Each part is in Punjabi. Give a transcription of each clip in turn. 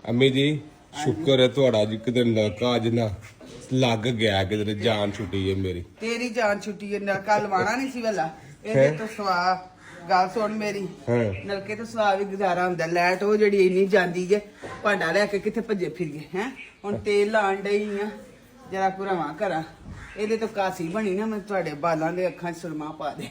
ਅੰਮੀ ਜੀ ਸ਼ੁਕਰ ਹੈ ਤੁਹਾਡਾ ਜੀ ਕਿਤੇ ਨਲਕਾ ਅੱਜ ਨਾ ਲੱਗ ਗਿਆ ਕਿਤੇ ਜਾਨ ਛੁੱਟੀ ਹੈ ਮੇਰੀ। ਤੇਰੀ ਜਾਨ ਛੁੱਟੀ ਹੈ ਨਲਕਾ ਲਵਾਣਾ ਨਹੀਂ ਸੀ ਵੇਲਾ ਇਹਦੇ ਤੋਂ ਸਵਾ ਗੱਲ ਸੁਣ ਮੇਰੀ ਨਲਕੇ ਤੋਂ ਸਵਾ ਵੀ ਗੁਜ਼ਾਰਾ ਹੁੰਦਾ। ਲਾਈਟ ਉਹ ਜਿਹੜੀ ਇੰਨੀ ਜਾਂਦੀ ਜੇ ਭਾਂਡਾ ਲੈ ਕੇ ਕਿੱਥੇ ਭੱਜੇ ਫਿਰੀਏ ਹੈ। ਹੁਣ ਤੇਲ ਲਾਣ ਡਈ ਆ ਜਰਾ ਭਰਾਵਾਂ ਕਰਾਂ ਇਹਦੇ ਤੋਂ ਕਾਸੀ ਬਣੀ ਨਾ ਮੈਂ ਤੁਹਾਡੇ ਬਾਲਾਂ ਦੇ ਅੱਖਾਂ 'ਚ ਸੁਰਮਾ ਪਾ ਦੇ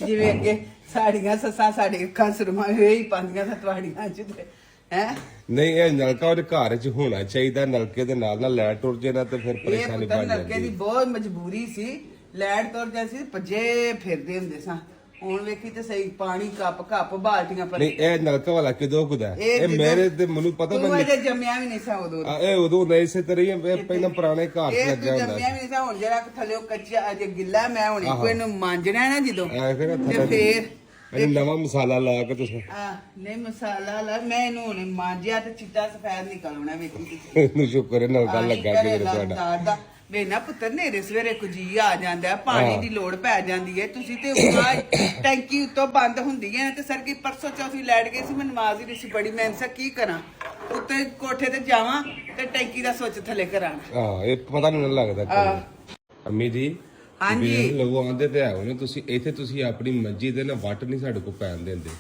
ਜਿਵੇਂ ਅੱਗੇ ਸਾਡੀਆਂ ਸੱਸਾਂ ਸਾਡੇ ਅੱਖਾਂ ਸੁਰਮਾ ਹੀ ਪਾਉਂਦੀਆਂ ਸੀ ਤੁਹਾਡੀਆਂ 'ਚ ਤੇ ਹੈ। ਨਹੀਂ ਇਹ ਨਲਕਾ ਉਹਦੇ ਘਰ 'ਚ ਹੋਣਾ ਚਾਹੀਦਾ। ਨਲਕੇ ਦੇ ਨਾਲ ਨਾਲ ਲਾਈਟ ਟੁੱਟ ਜੇ ਨਾ ਤੇ ਫਿਰ ਪਰੇਸ਼ਾਨੀ ਬਣ ਜਾਂਦੀ। ਨਲਕੇ ਦੀ ਬਹੁਤ ਮਜਬੂਰੀ ਸੀ। ਲਾਈਟ ਤੁਰ ਜਾਂਦੀ ਸੀ ਭੱਜੇ ਫਿਰਦੇ ਹੁੰਦੇ ਸਾਂ। ਹੁਣ ਵੇਖੀ ਤੇ ਸਹੀ ਪਾਣੀ ਕੱਪ ਬਾਲਟੀਆਂ ਪਰ ਨਹੀਂ ਇਹ ਨਲਕਾ ਵਾਲਾ ਕਿਦੋਂ ਕੁਦਾ ਇਹ ਮੇਰੇ ਤੇ ਮੈਨੂੰ ਪਤਾ ਤੂੰ ਅਜੇ ਜੰਮਿਆ ਵੀ ਨਹੀਂ ਸਾਂ ਉਦੋਂ। ਇਹ ਉਦੋਂ ਨਹੀਂ ਸੀ ਤੇਰੀ ਇਹ ਪਹਿਲਾਂ ਪੁਰਾਣੇ ਘਰ 'ਚ ਲੱਗਿਆ ਹੁੰਦਾ ਜੰਮਿਆ ਵੀ ਨਹੀਂ ਸਾਂ। ਹੁਣ ਜਰਾ ਥੱਲੇ ਕੱਚਾ ਅਜੇ ਗਿੱਲਾ ਮੈਂ ਹੁਣ ਕੋਈ ਨੂੰ ਮਾਂਜਣਾ ਨਾ ਜਦੋਂ ਤੇ ਫੇਰ ਇਹ ਨਵਾਂ ਮਸਾਲਾ ਲਾ ਕੇ ਤੁਸੀਂ ਨਹੀਂ ਮਸਾਲਾ ਲਾ ਮੈਂ ਇਹਨੂੰ ਹੁਣ ਮਾਂਜਿਆ ਤੇ ਚਿੱਟਾ ਸਫੈਦ ਨਿਕਲਣਾ ਵੇਖੀ ਇਹਨੂੰ ਸ਼ੁਕਰ ਹੈ ਨਲਕਾ ਲੱਗਾ ਕਿ ਤੁਹਾਡਾ ਵੇ ਨਾ ਪੁੱਤਰ ਨੇਰੇ ਸਵੇਰੇ ਕੁਝ ਆ ਜਾਂਦਾ ਪਾਣੀ ਦੀ ਲੋੜ ਪੈ ਜਾਂਦੀ ਹੈ। ਤੁਸੀਂ ਤੇ ਟੈਂਕੀ ਉੱਤੋਂ ਬੰਦ ਹੁੰਦੀ ਹੈ ਤੇ ਸਰ ਕੀ ਪਰਸੋਂ ਚੌਥੀ ਲੈਟ ਗਈ ਸੀ ਮੈਂ ਨਮਾਜ਼ ਹੀ ਨਹੀਂ ਸੀ ਬੜੀ ਮੈਂ ਕੀ ਕਰਾਂ ਉੱਤੇ ਕੋਠੇ ਤੇ ਜਾਵਾਂ ਤੇ ਟੈਂਕੀ ਦਾ ਸੁੱਚ ਥੱਲੇ ਕਰਾਂ। ਇਹ ਪਤਾ ਨਹੀਂ ਲੱਗਦਾ। ਅੰਮੀ ਜੀ ਹਾਂਜੀ ਲੋਗੋ ਆਂਦੇ ਤੇ ਹੈ ਉਹਨੇ ਤੁਸੀਂ ਇੱਥੇ ਤੁਸੀਂ ਆਪਣੀ ਮੰਜੀ ਤੇ ਨਾ ਵੱਟ ਨਹੀਂ ਸਾਡੇ ਕੋਲ ਪੈਣ ਦਿੰਦੇ।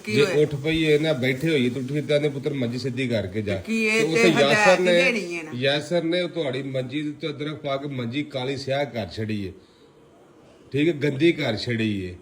ਜੇ ਉੱਠ ਪਈ ਇਹ ਨਾ ਬੈਠੇ ਹੋਈ ਤੂੰ ਠੀਕ ਤਾਂ ਨੇ ਪੁੱਤਰ ਮੰਜੀ ਸਿੱਧੀ ਕਰਕੇ ਜਾ ਤੇ ਯਾਸਰ ਨੇ ਤੁਹਾਡੀ ਮੰਜੀ ਤੇ ਅਦਰਕ ਪਾ ਕੇ ਮੰਜੀ ਕਾਲੀ ਸਿਆਹ ਕਰ ਛੜੀ ਏ ਠੀਕ ਹੈ ਗੰਦੀ ਕਰ ਛੜੀ ਏ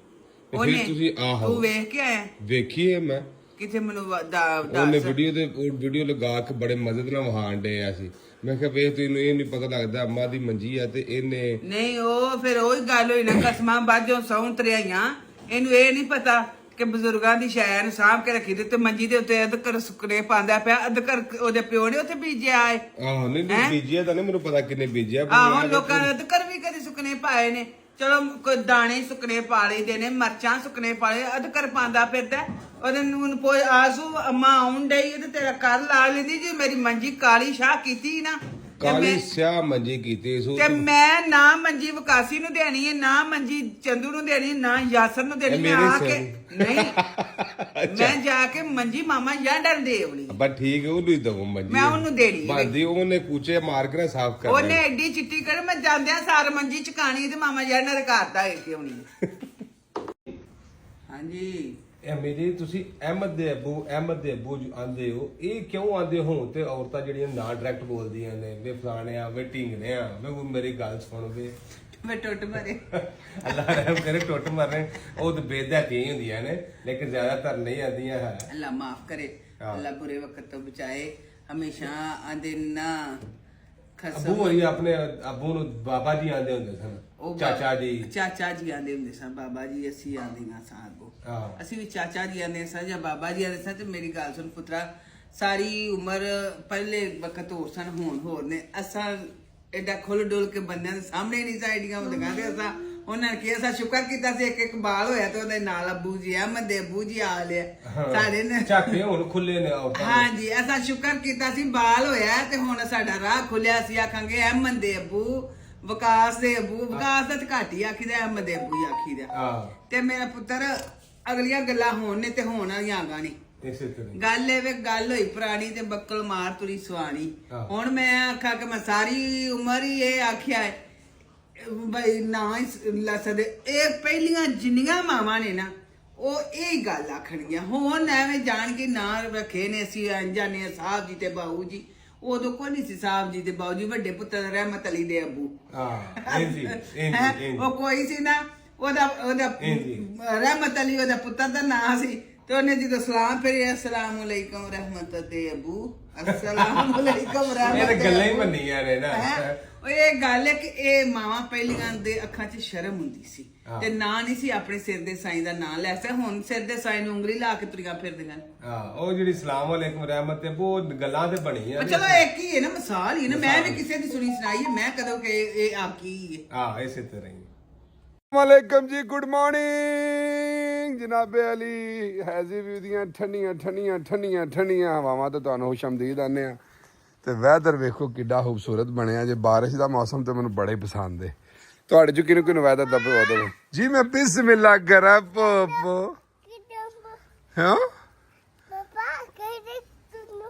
ਫਿਰ ਤੁਸੀਂ ਆਹੋ ਤੂੰ ਵੇਖ ਕੇ ਆਇਆ ਵੇਖੀਏ ਮੈਂ ਕਿਥੇ ਮੈਨੂੰ ਉਹਨੇ ਵੀਡੀਓ ਲਗਾ ਕੇ ਬੜੇ ਮਦਦ ਨਾਲ ਵਹਾਣ ਡੇ ਆ ਸੀ। ਮੈਂ ਕਿਹਾ ਵੇਖ ਤੈਨੂੰ ਇਹ ਨਹੀਂ ਪਤਾ ਲੱਗਦਾ ਅੰਮਾ ਦੀ ਮੰਜੀ ਆ ਤੇ ਇਹਨੇ ਨਹੀਂ ਉਹ ਫਿਰ ਉਹੀ ਗੱਲ ਹੋਈ ਨਾ ਕਸਮਾਂ ਬਾਝੋਂ ਸੌਂ ਤਰਿਆਈਆਂ ਇਹਨੂੰ ਇਹ ਨਹੀਂ ਪਤਾ ਕਿ ਬਜ਼ੁਰਗਾਂ ਦੀ ਸ਼ਾਇਰ ਨੂੰ ਸਾਂਭ ਕੇ ਰੱਖੀ ਤੇ ਮੰਜੀ ਦੇ ਉੱਤੇ ਅਦਕਰ ਸੁੱਕਣੇ ਪਾਉਂਦਾ ਪਿਆ ਅਦਕਰ ਉਹਦੇ ਪਿਓ ਨੇ ਉੱਥੇ ਬੀਜਿਆ ਏ। ਆਹੋ ਨਹੀਂ ਬੀਜਿਆ ਤਾਂ ਨਹੀਂ ਮੈਨੂੰ ਪਤਾ ਕਿੰਨੇ ਬੀਜਿਆ। ਆਹੋ ਲੋਕਾਂ ਨੇ ਅਦਕਰ ਵੀ ਕਦੇ ਸੁੱਕਣੇ ਪਾਏ ਨੇ ਚਲੋ ਕੋਈ ਦਾਣੇ ਸੁੱਕਣੇ ਪਾ ਲਈਦੇ ਨੇ ਮਿਰਚਾਂ ਸੁੱਕਣੇ ਪਾ ਲਏ ਅਦਕਰ ਪਾਉਂਦਾ ਫਿਰਦਾ ਉਹਦੇ ਨੂੰ ਆਸੂ ਅੰਮਾ ਆਉਣ ਡਈ ਤੇ ਤੇਰਾ ਘਰ ਲਾ ਲੈਂਦੀ ਜੀ ਮੇਰੀ ਮੰਜੀ ਕਾਲੀ ਸ਼ਾਹ ਕੀਤੀ ਨਾ ਕਾਲੀ ਸਿਆਹ ਮੰਜੀ ਕੀਤੀ ਤੇ ਮੈਂ ਨਾ ਮੰਜੀ ਵਿਕਾਸੀ ਨੂੰ ਦੇਣੀ ਹੈ ਨਾ ਮੰਜੀ ਚੰਦੂ ਨੂੰ ਦੇਣੀ ਨਾ ਯਾਸਰ ਨੂੰ ਦੇਣੀ ਮੈਂ ਆ ਕੇ ਨਹੀਂ ਮੈਂ ਜਾ ਕੇ ਮੰਜੀ ਮਾਮਾ ਯਾਂਡਰ ਦੇਵਣੀ ਬਸ ਠੀਕ ਹੈ ਉਹਨੂੰ ਹੀ ਦਵੋ ਮੰਜੀ ਮੈਂ ਉਹਨੂੰ ਦੇਣੀ ਬਾਦੀ ਉਹਨੇ ਕੂਚੇ ਮਾਰ ਕੇ ਨਾ ਸਾਫ਼ ਕਰਨਾ ਉਹਨੇ ਐਡੀ ਚਿੱਟੀ ਕਰ ਮੈਂ ਜਾਂਦਿਆਂ ਸਾਰ ਮੰਜੀ ਚਕਾਣੀ ਤੇ ਮਾਮਾ ਯਾਂਡਰ ਕਰਦਾ ਹੈ ਕਿਉਂ ਨਹੀਂ। ਹਾਂਜੀ ਐਮੀ ਜੀ ਤੁਸੀਂ ਅਹਿਮਦ ਦੇ ਅੱਬੂ ਆਂਦੇ ਹੋ ਇਹ ਕਿਉਂ ਆਂਦੇ ਹੋ ਤੇ ਔਰਤਾਂ ਜਿਹੜੀਆਂ ਨਾ ਡਾਇਰੈਕਟ ਬੋਲਦੀਆਂ ਨੇ ਵੇ ਫਲਾਣੇ ਆ ਵੇ ਢਿੰਗਨੇ ਆ ਵੇ ਮੇਰੀ ਗੱਲ ਸੁਣ ਵੇ ਮੈਂ ਟੁੱਟ ਮਾਰੇ ਅੱਲਾ ਰਹਿਮ ਕਰੇ ਟੁੱਟ ਮਾਰੇ ਉਹ ਤੇ ਬੇਦਹਤੀਆਂ ਹੁੰਦੀਆਂ ਨੇ ਲੇਕਿਨ ਜ਼ਿਆਦਾਤਰ ਨਹੀਂ ਆਉਂਦੀਆਂ ਹੈ। ਅੱਲਾ ਮਾਫ ਕਰੇ ਅੱਲਾ ਬੁਰੇ ਵਕਤ ਤੋਂ ਬਚਾਏ ਹਮੇਸ਼ਾ ਆਂਦੇ ਨਾ ਅੱਬੂ ਹੋਈ ਆਪਣੇ ਅੱਬੂ ਨੂੰ ਬਾਬਾ ਜੀ ਆਂਦੇ ਹੁੰਦੇ ਸਨ ਚਾਚਾ ਜੀ ਆਂਦੇ ਹੁੰਦੇ ਸਨ ਬਾਬਾ ਜੀ ਅਸੀਂ ਆਂਦੀਆਂ ਸਾਂ ਅੱਗੋਂ ਅਸੀਂ ਵੀ ਚਾਚਾ ਜੀ ਆਂਦੇ ਸਾਂ ਜਾਂ ਬਾਬਾ ਜੀ ਆਂਦੇ ਸਾਂ ਤੇ ਮੇਰੀ ਗੱਲ ਸੁਣ ਪੁੱਤਰਾ ਸਾਰੀ ਉਮਰ ਪਹਿਲੇ ਵਕਤ ਹੋਰ ਸਨ ਹੁਣ ਹੋਰ ਨੇ ਅਸਾਂ ਐਡਾ ਖੁੱਲ ਡੁੱਲ ਕੇ ਬੰਦਿਆਂ ਦੇ ਸਾਹਮਣੇ ਨਹੀਂ ਸਾਈਡੀਆਂ ਹੁੰਦੀਆਂ ਤੇ ਅਸਾਂ ਉਹਨਾਂ ਨੇ ਕਿਹਾ ਸ਼ੁਕਰ ਕੀਤਾ ਸੀ ਇੱਕ ਬਾਲ ਹੋਇਆ ਤੇ ਉਹਦੇ ਨਾਲ ਅੱਬੂ ਜੀ ਅਹਿਮਦ ਦੇ ਅੱਬੂ ਜੀ ਆ ਲਿਆ ਸਾਡੇ ਨੇ ਝਾਕੇ ਹੁਣ ਖੁੱਲੇ ਨੇ ਹਾਂਜੀ ਅਸਾਂ ਸ਼ੁਕਰ ਕੀਤਾ ਸੀ ਬਾਲ ਹੋਇਆ ਤੇ ਹੁਣ ਸਾਡਾ ਰਾਹ ਖੁੱਲਿਆ ਸੀ ਆਖਾਂਗੇ ਅਹਿਮਦ ਦੇ ਅੱਬੂ ਵਿਕਾਸ ਦੇ ਅੱਬੂ ਵਿਕਾਸ ਦਾ ਘੱਟ ਹੀ ਆਖੀਦਾ ਅਹਿਮਦ ਦੇ ਅੱਬੂ ਹੀ ਆਖੀਦਾ ਤੇ ਮੇਰਾ ਪੁੱਤਰ ਅਗਲੀਆਂ ਗੱਲਾਂ ਹੋਣ ਨੇ ਤੇ ਹੋਣ ਵਾਲੀਆਂ ਆਗਾ ਨਹੀਂ ਗੱਲ ਇਹ ਗੱਲ ਹੋਈ ਪੁਰਾਣੀ ਤੇ ਬੱਕਲ ਮਾਰ ਤੁਰੀ ਸਵਾਣੀ। ਹੁਣ ਮੈਂ ਆਖਾ ਕਿ ਮੈਂ ਸਾਰੀ ਉਮਰ ਹੀ ਇਹ ਆਖਿਆ ਹੈ ਬਈ ਨਾ ਲਸਦੇ ਇਹ ਪਹਿਲੀਆਂ ਜਿੰਨੀਆਂ ਮਾਵਾਂ ਨੇ ਨਾ ਉਹ ਇਹ ਗੱਲ ਆਖਣਗੀਆਂ ਹੁਣ ਐਵੇਂ ਜਾਣ ਕੇ ਨਾਂ ਰੱਖੇ ਨੇ ਅਸੀਂ ਅੰਜਾਨੇ ਸਾਹਿਬ ਜੀ ਤੇ ਬਾਊ ਜੀ ਉਦੋਂ ਕੋਈ ਨਹੀਂ ਸੀ ਸਾਹਿਬ ਜੀ ਤੇ ਬਾਊ ਜੀ ਵੱਡੇ ਪੁੱਤਰ ਰਹਿਮਤ ਅਲੀ ਦੇ ਅੱਬੂ ਉਹ ਕੋਈ ਸੀ ਨਾ ਉਹਦਾ ਰਹਿਮਤ ਅਲੀ ਉਹਦਾ ਪੁੱਤਰ ਦਾ ਨਾਂ ਸੀ ਤੇ ਉਹਨੇ ਜਦੋਂ ਸਲਾਮ ਫੇਰਿਆ ਅਸਲਾਮ ਅਲੈਕੁਮ ਰਹਿਮਤ ਤੇ ਅੱਬੂ ਅਸਲਾਮ ਅਲੈਕੁਮ ਰਹਿਮਤ ਇਹ ਗੱਲਾਂ ਹੀ ਮੰਨੀਆਂ ਨੇ ਨਾ ਉਹ ਇਹ ਗੱਲ ਹੈ ਕਿ ਇਹ ਮਾਵਾਂ ਪਹਿਲੀਆਂ ਦੇ ਅੱਖਾਂ 'ਚ ਸ਼ਰਮ ਹੁੰਦੀ ਸੀ ਤੇ ਨਾਂ ਨਹੀਂ ਸੀ ਆਪਣੇ ਸਿਰ ਦੇ ਸਾਈਂ ਦਾ ਨਾਂ ਲੈ ਸਕਦਾ ਹੁਣ ਸਿਰ ਦੇ ਸਾਈਂ ਨੂੰ ਉਂਗਲੀ ਲਾ ਕੇ ਤੁਰੀਆਂ ਫਿਰਦੀਆਂ ਉਹ ਜਿਹੜੀ ਸਲਾਮ ਅਲੈਕੁਮ ਰਹਿਮਤ ਤੇ ਉਹ ਗੱਲਾਂ ਤੇ ਬਣੀਆਂ ਚਲੋ ਇੱਕ ਹੀ ਹੈ ਨਾ ਮਿਸਾਲ ਹੀ ਨਾ ਮੈਂ ਵੀ ਕਿਸੇ ਦੀ ਸੁਣੀ ਸੁਣਾਈ ਹੈ ਮੈਂ ਕਦੋਂ ਕਿ ਇਹ ਆਕੀ ਹੈ ਇਸੇ ਤਰ੍ਹਾਂ ਹੀ। ਵਾਲੇਕਮ ਜੀ ਗੁੱਡ ਮਾਰਨਿੰਗ ਜਨਾਬੇ ਅਲੀ ਹੈਜ਼ੀ ਵੀ ਦੀਆਂ ਠੰਡੀਆਂ ਹਵਾਵਾਂ ਤੇ ਤੁਹਾਨੂੰ ਖੁਸ਼ਮਦੀਦ ਆਨੇ ਆ ਤੇ ਵੈਦਰ ਵੇਖੋ ਕਿੱਡਾ ਖੂਬਸੂਰਤ ਬਣਿਆ ਜੇ ਬਾਰਿਸ਼ ਦਾ ਮੌਸਮ ਤੇ ਮੈਨੂੰ ਬੜਾ ਹੀ ਪਸੰਦ ਹੈ। ਤੁਹਾਡੇ ਚ ਕਿਹਨੂੰ ਵੈਦਰ ਦਾ ਪਤਾ ਹੋਵੇ ਜੀ ਮੈਂ ਬਿਸਮਿਲ੍ਲਾ ਕਰਾਂ ਪੋਪੋ ਹਾਂ ਪਾਪਾ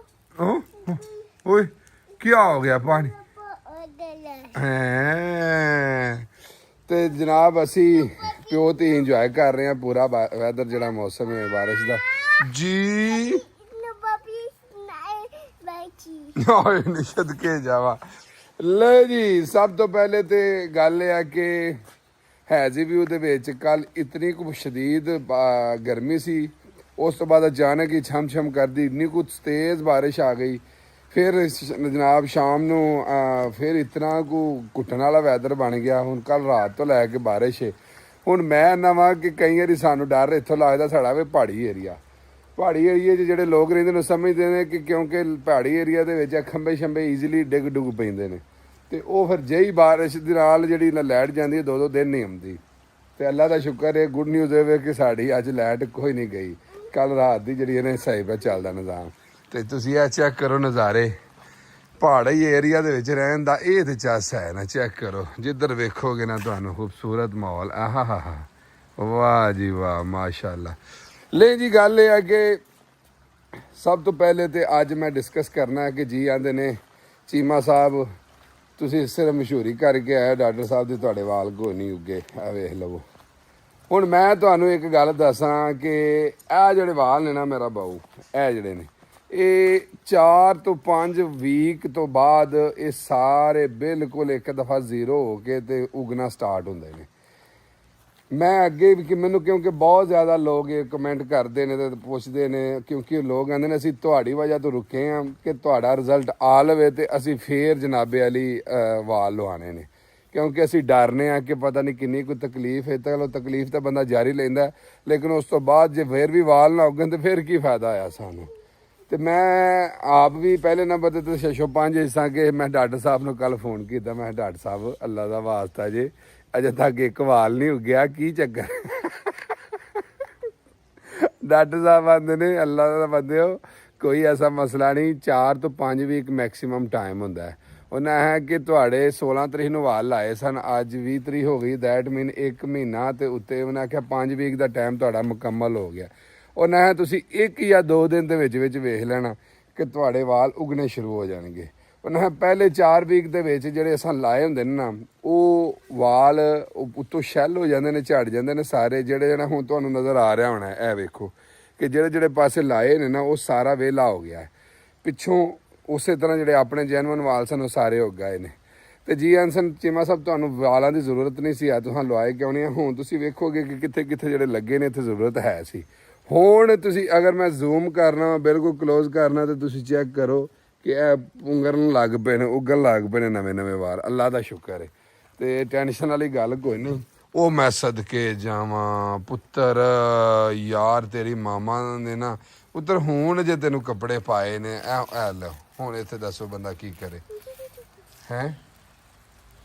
ਓਏ ਕੀ ਹੋ ਗਿਆ ਪਾਣੀ ਹੈ। ਤੇ ਜਨਾਬ ਅਸੀਂ ਪਿਓ ਤੇ ਇੰਜੋਏ ਕਰ ਰਹੇ ਹਾਂ ਪੂਰਾ ਵੈਦਰ ਜਿਹੜਾ ਮੌਸਮ ਹੈ ਬਾਰਿਸ਼ ਦਾ ਜੀ। ਓਏ ਨਿਸ਼ਦ ਕੇ ਜਾਵਾ ਲੈ ਜੀ। ਸਭ ਤੋਂ ਪਹਿਲੇ ਤੇ ਗੱਲ ਇਹ ਆ ਕਿ ਹੈਜ਼ੀ ਵਿਊ ਦੇ ਵਿੱਚ ਕੱਲ ਇਤਨੀ ਕੁ ਸ਼ਦੀਦ ਗਰਮੀ ਸੀ, ਉਸ ਤੋਂ ਬਾਅਦ ਅਚਾਨਕ ਹੀ ਛਮ ਕਰਦੀ ਇੰਨੀ ਕੁ ਤੇਜ਼ ਬਾਰਿਸ਼ ਆ ਗਈ। ਫਿਰ ਜਨਾਬ ਸ਼ਾਮ ਨੂੰ ਫਿਰ ਇਤਨਾ ਕੁ ਘੁੱਟਣ ਵਾਲਾ ਵੈਦਰ ਬਣ ਗਿਆ। ਹੁਣ ਕੱਲ ਰਾਤ ਤੋਂ ਲੈ ਕੇ ਬਾਰਿਸ਼ ਹੈ। ਹੁਣ ਮੈਂ ਨਵਾਂ ਕਿ ਕਈ ਵਾਰੀ ਸਾਨੂੰ ਡਰ ਇੱਥੋਂ ਲੱਗਦਾ ਸਾਡਾ ਵੀ ਪਹਾੜੀ ਏਰੀਆ 'ਚ ਜਿਹੜੇ ਲੋਕ ਰਹਿੰਦੇ ਨੇ ਸਮਝਦੇ ਨੇ ਕਿ ਕਿਉਂਕਿ ਪਹਾੜੀ ਏਰੀਆ ਦੇ ਵਿੱਚ ਖੰਭੇ ਈਜ਼ੀਲੀ ਡੁੱਗ ਪੈਂਦੇ ਨੇ, ਤੇ ਉਹ ਫਿਰ ਜਿਹੀ ਬਾਰਿਸ਼ ਦੇ ਨਾਲ ਜਿਹੜੀ ਲਾਈਟ ਜਾਂਦੀ ਹੈ 2-2 ਦਿਨ ਨਹੀਂ ਆਉਂਦੀ। ਤੇ ਅੱਲਾ ਦਾ ਸ਼ੁਕਰ ਹੈ, ਗੁੱਡ ਨਿਊਜ਼ ਇਹ ਕਿ ਸਾਡੀ ਅੱਜ ਲਾਈਟ ਕੋਈ ਨਹੀਂ ਗਈ। ਕੱਲ ਰਾਤ ਦੀ ਜਿਹੜੀ ਇਹਨੇ ਸਹੀ ਪਿਆ ਚੱਲਦਾ ਨਿਜ਼ਾਮ। ਤੇ ਤੁਸੀਂ ਇਹ ਚੈੱਕ ਕਰੋ ਨਜ਼ਾਰੇ ਪਹਾੜੀ ਏਰੀਆ ਦੇ ਵਿੱਚ ਰਹਿਣ ਦਾ, ਇਹ ਤੇ ਚੱਸ ਹੈ ਨਾ। ਚੈੱਕ ਕਰੋ ਜਿੱਧਰ ਵੇਖੋਗੇ ਨਾ ਤੁਹਾਨੂੰ ਖੂਬਸੂਰਤ ਮਾਹੌਲ। ਆਹਾ ਹਾ ਹਾ ਵਾਹ ਜੀ ਵਾਹ ਮਾਸ਼ਾਅੱਲਾ। ਲੈ ਜੀ ਗੱਲ ਇਹ ਹੈ ਕਿ ਸਭ ਤੋਂ ਪਹਿਲੇ ਤੇ ਅੱਜ ਮੈਂ ਡਿਸਕਸ ਕਰਨਾ ਕਿ ਜੀ ਆਂਦੇ ਨੇ ਚੀਮਾ ਸਾਹਿਬ ਤੁਸੀਂ ਸਿਰਫ ਮਸ਼ਹੂਰੀ ਕਰਕੇ ਆਏ ਡਾਕਟਰ ਸਾਹਿਬ ਦੇ ਤੁਹਾਡੇ ਵਾਲ ਕੋਈ ਨਹੀਂ ਉੱਗੇ, ਆ ਵੇਖ ਲਵੋ। ਹੁਣ ਮੈਂ ਤੁਹਾਨੂੰ ਇੱਕ ਗੱਲ ਦੱਸਾਂ ਕਿ ਇਹ ਜਿਹੜੇ ਵਾਲ ਨੇ ਨਾ ਮੇਰਾ ਬਾਊ, ਇਹ ਜਿਹੜੇ ਨੇ ਇਹ 4 ਤੋਂ 5 ਵੀਕ ਤੋਂ ਬਾਅਦ ਇਹ ਸਾਰੇ ਬਿਲਕੁਲ ਇੱਕ ਦਫਾ ਜ਼ੀਰੋ ਹੋ ਕੇ ਤੇ ਉਗਣਾ ਸਟਾਰਟ ਹੁੰਦੇ ਨੇ। ਮੈਂ ਅੱਗੇ ਵੀ ਕਿ ਮੈਨੂੰ ਕਿਉਂਕਿ ਬਹੁਤ ਜ਼ਿਆਦਾ ਲੋਕ ਇਹ ਕਮੈਂਟ ਕਰਦੇ ਨੇ ਤੇ ਪੁੱਛਦੇ ਨੇ, ਕਿਉਂਕਿ ਲੋਕ ਕਹਿੰਦੇ ਨੇ ਅਸੀਂ ਤੁਹਾਡੀ ਵਜ੍ਹਾ ਤੋਂ ਰੁਕੇ ਹਾਂ ਕਿ ਤੁਹਾਡਾ ਰਿਜ਼ਲਟ ਆ ਲਵੇ ਤੇ ਅਸੀਂ ਫੇਰ ਜਨਾਬੇ ਵਾਲੀ ਵਾਲ ਲਵਾਉਣੇ ਨੇ, ਕਿਉਂਕਿ ਅਸੀਂ ਡਰਨੇ ਆ ਕਿ ਪਤਾ ਨਹੀਂ ਕਿੰਨੀ ਕੋਈ ਤਕਲੀਫ ਹੈ। ਤਾਂ ਤਕਲੀਫ ਤਾਂ ਬੰਦਾ ਜਾਰੀ ਲੈਂਦਾ, ਲੇਕਿਨ ਉਸ ਤੋਂ ਬਾਅਦ ਜੇ ਫੇਰ ਵੀ ਵਾਲ ਨਾ ਉੱਗਣ ਤੇ ਫਿਰ ਕੀ ਫਾਇਦਾ ਆਇਆ ਸਾਨੂੰ। ਤੇ ਮੈਂ ਆਪ ਵੀ ਪਹਿਲੇ ਨੰਬਰ ਤੇ 605 ਹਿੱਸਾ ਕਿ ਮੈਂ ਡਾਕਟਰ ਸਾਹਿਬ ਨੂੰ ਕੱਲ ਫੋਨ ਕੀਤਾ। ਮੈਂ ਡਾਕਟਰ ਸਾਹਿਬ ਅੱਲਾ ਦਾ ਵਾਸਤਾ ਜੇ ਅਜੇ ਤੱਕ ਇੱਕ ਵਾਲ ਨਹੀਂ ਉੱਗਿਆ, ਕੀ ਚੱਕਰ। ਡਾਕਟਰ ਸਾਹਿਬ ਆਂਦੇ ਨੇ ਅੱਲਾ ਦਾ ਬੰਦਿਓ ਕੋਈ ਐਸਾ ਮਸਲਾ ਨਹੀਂ, 4 ਤੋਂ 5 ਵੀਕ ਮੈਕਸੀਮਮ ਟਾਈਮ ਹੁੰਦਾ ਹੈ। ਉਹਨਾਂ ਹੈ ਕਿ ਤੁਹਾਡੇ 16 ਤਰੀਕ ਨੂੰ ਵਾਲ ਲਾਏ ਸਨ, ਅੱਜ 20 ਤਰੀਕ ਹੋ ਗਈ, ਦੈਟ ਮੀਨ 1 ਮਹੀਨਾ ਤੇ ਉੱਤੇ ਉਹਨਾਂ ਆਖਿਆ 5 ਵੀਕ ਦਾ ਟਾਈਮ ਤੁਹਾਡਾ ਮੁਕੰਮਲ ਹੋ ਗਿਆ। ਉਹਨਾਂ ਹੈ ਤੁਸੀਂ 1 ਜਾਂ 2 ਦਿਨ ਦੇ ਵਿੱਚ ਵੇਖ ਲੈਣਾ ਕਿ ਤੁਹਾਡੇ ਵਾਲ ਉਗਣੇ ਸ਼ੁਰੂ ਹੋ ਜਾਣਗੇ। ਉਹਨਾਂ ਪਹਿਲੇ 4 ਵੀਕ ਦੇ ਵਿੱਚ ਜਿਹੜੇ ਅਸਾਂ ਲਾਏ ਹੁੰਦੇ ਨੇ ਨਾ, ਉਹ ਵਾਲ ਉੱਤੋਂ ਸ਼ੈਲ ਹੋ ਜਾਂਦੇ ਨੇ, ਝੜ ਜਾਂਦੇ ਨੇ ਸਾਰੇ। ਜਿਹੜੇ ਹੁਣ ਤੁਹਾਨੂੰ ਨਜ਼ਰ ਆ ਰਿਹਾ ਹੋਣਾ, ਇਹ ਵੇਖੋ ਕਿ ਜਿਹੜੇ ਪਾਸੇ ਲਾਏ ਨੇ ਨਾ ਉਹ ਸਾਰਾ ਵਿਹਲਾ ਹੋ ਗਿਆ ਹੈ। ਪਿੱਛੋਂ ਉਸੇ ਤਰ੍ਹਾਂ ਜਿਹੜੇ ਆਪਣੇ ਜੈਨੂਅਨ ਵਾਲ ਸਨ ਉਹ ਸਾਰੇ ਉੱਗ ਗਏ ਨੇ। ਤੇ ਜੀ ਐਨਸਨ ਚੀਮਾ ਸਾਹਿਬ ਤੁਹਾਨੂੰ ਵਾਲਾਂ ਦੀ ਜ਼ਰੂਰਤ ਨਹੀਂ ਸੀ, ਆ ਤੁਸੀਂ ਲਵਾਏ ਕਿਉਂ ਨਹੀਂ? ਹੁਣ ਤੁਸੀਂ ਵੇਖੋਗੇ ਕਿ ਕਿੱਥੇ ਜਿਹੜੇ ਲੱਗੇ ਨੇ ਇੱਥੇ ਜ਼ਰੂਰਤ ਹੈ ਸੀ। ਹੁਣ ਤੁਸੀਂ ਅਗਰ ਮੈਂ ਜ਼ੂਮ ਕਰਨਾ ਬਿਲਕੁਲ ਕਲੋਜ਼ ਕਰਨਾ ਤੇ ਤੁਸੀਂ ਚੈੱਕ ਕਰੋ ਕਿ ਇਹ ਪੁੰਗਰਨ ਲੱਗ ਪਏ ਨੇ, ਉੱਗਣ ਲੱਗ ਪਏ ਨੇ ਨਵੇਂ ਵਾਲ। ਅੱਲਾ ਦਾ ਸ਼ੁਕਰ ਹੈ। ਤੇ ਟੈਨਸ਼ਨ ਵਾਲੀ ਗੱਲ ਕੋਈ ਨਹੀਂ। ਉਹ ਮੈਂ ਸਦਕੇ ਜਾਵਾਂ ਪੁੱਤਰ ਯਾਰ, ਤੇਰੀ ਮਾਮਾ ਨੇ ਨਾ ਪੁੱਤਰ ਹੁਣ ਜੇ ਤੈਨੂੰ ਕੱਪੜੇ ਪਾਏ ਨੇ ਐ ਲਓ। ਹੁਣ ਇੱਥੇ ਦੱਸੋ ਬੰਦਾ ਕੀ ਕਰੇ ਹੈ?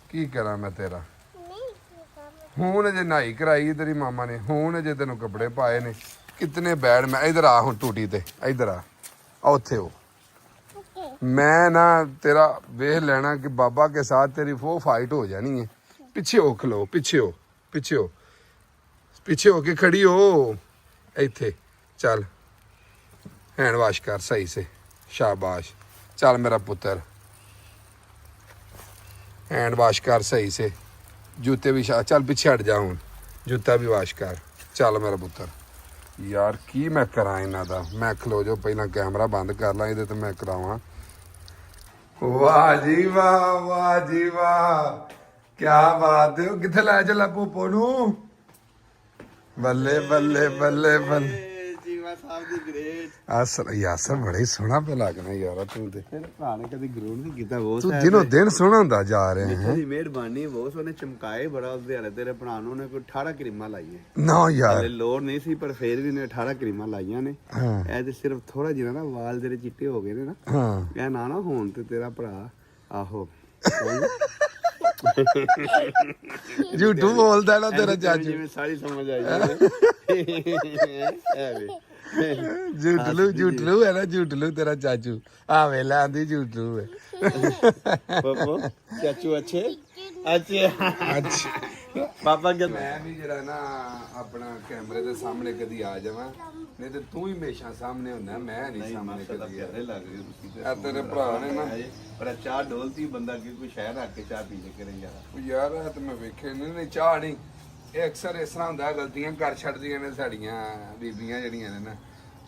ਕੀ ਕਰਾਂ ਮੈਂ ਤੇਰਾ? ਹੁਣ ਜੇ ਨਹਾਈ ਕਰਾਈ ਤੇਰੀ ਮਾਮਾ ਨੇ, ਹੁਣ ਜੇ ਤੈਨੂੰ ਕੱਪੜੇ ਪਾਏ ਨੇ, ਕਿਤਨੇ ਬੈਡ। ਮੈਂ ਇਧਰ ਆ ਹੁਣ ਟੂਟੀ ਤੇ, ਇਧਰ ਆ ਉੱਥੇ ਹੋ। ਮੈਂ ਨਾ ਤੇਰਾ ਵੇਖ ਲੈਣਾ ਕਿ ਬਾਬਾ ਕੇ ਸਾਥ ਤੇਰੀ वो फाइट हो जानी है। ਪਿੱਛੇ ਹੋ ਖਲੋ, ਪਿੱਛੇ ਹੋ ਕੇ ਖੜੀ ਹੋ ਇੱਥੇ। ਚੱਲ हैंड वाश कर सही से, शाबाश। चल मेरा पुत्र हैंड वाश कर सही से, जूते भी चल पीछे हट जा, हूँ जूता भी वाश कर। चल मेरा पुत्र। यार की मैं करा इन्हां दा? मैं खलो जो पहला कैमरा बंद कर ला, इहदे ते मैं करावां। वाह जी वाह, वाह जी वाह, क्या बात है। कित्थे लै चला पोपो नू? बल्ले बल्ले बल्ले बल्ले। ਸਾਹਿਬ ਦੀ ਗ੍ਰੇਟ ਯਾਸਰ ਬੜਾ ਹੀ ਸੋਹਣਾ ਪਿਆ ਲੱਗਣਾ ਯਾਰ ਤੂੰ ਤੇ। ਫਿਰ ਭਰਾ ਨੇ ਕਦੀ ਗਰੂਰ ਨਹੀਂ ਕੀਤਾ। ਬਹੁਤ ਤੂੰ ਦਿਨੋਂ ਦਿਨ ਸੋਹਣਾ ਹੁੰਦਾ ਜਾ ਰਿਹਾ ਹੈ। ਤੇਰੀ ਮਿਹਰਬਾਨੀ, ਬਹੁਤ ਸੋਹਣੇ ਚਮਕਾਏ ਬੜਾ ਉਹਦੇ ਹਲੇ। ਤੇਰੇ ਭਰਾ ਨੂੰ ਨੇ ਕੋਈ 18 ਕਰੀਮਾਂ ਲਾਈਆਂ ਨਾ ਯਾਰ, ਲੋੜ ਨਹੀਂ ਸੀ ਪਰ ਫੇਰ ਵੀ ਨੇ 18 ਕਰੀਮਾਂ ਲਾਈਆਂ ਨੇ। ਇਹ ਤੇ ਸਿਰਫ ਥੋੜਾ ਜਿਹਾ ਨਾ ਵਾਲ ਤੇਰੇ ਚਿੱਟੇ ਹੋ ਗਏ ਨੇ ਨਾ, ਇਹ ਨਾ ਹੋਣ ਤੇ ਤੇਰਾ ਭਰਾ ਆਹੋ ਝੂਠੂ ਬੋਲਦਾ ਨਾ ਤੇਰਾ ਚਾਚੂ। ਜਿਵੇਂ ਸਾਰੀ ਸਮਝ ਆਈ ਝੂਠਲੂ ਹੈ ਨਾ, ਝੂਠਲੂ ਤੇਰਾ ਚਾਚੂ। ਆ ਵੇਲਾ ਆਂਦੀ ਝੂਠਲੂ ਹੈ। ਚਾਚੂ ਅੱਛੇ ਪਾਪਾ ਕਿ ਮੈਂ ਵੀ ਜਿਹੜਾ ਨਾ ਆਪਣਾ ਕੈਮਰੇ ਦੇ ਸਾਹਮਣੇ ਕਦੀ ਆ ਜਾਵਾਂ, ਨਹੀਂ ਤੇ ਤੂੰ ਹੀ ਹਮੇਸ਼ਾ ਸਾਹਮਣੇ ਹੁੰਦਾ, ਮੈਂ ਨਹੀਂ ਸਾਹਮਣੇ ਕਦੀ ਆ। ਪਿਆਰੇ ਲੱਗ ਰਹੇ ਤੁਸੀਂ ਆ ਤੇਰੇ ਭਰਾ ਨੇ ਨਾ ਪਰ ਚਾਹ ਡੋਲਤੀ ਬੰਦਾ ਕਿ ਕੋਈ ਸ਼ਹਿਰ ਰੱਖ ਕੇ ਚਾਹ ਪੀ ਲੈ ਕਰੇ ਯਾਰ। ਉਹ ਯਾਰ ਇਹ ਤੇ ਮੈਂ ਵੇਖਿਆ ਨਹੀਂ ਚਾਹ ਨਹੀਂ, ਇਹ ਅਕਸਰ ਇਸ ਤਰ੍ਹਾਂ ਹੁੰਦਾ, ਗਲਤੀਆਂ ਕਰ ਛੱਡਦੀਆਂ ਨੇ ਸਾਡੀਆਂ ਬੀਬੀਆਂ ਜਿਹੜੀਆਂ ਨੇ ਨਾ,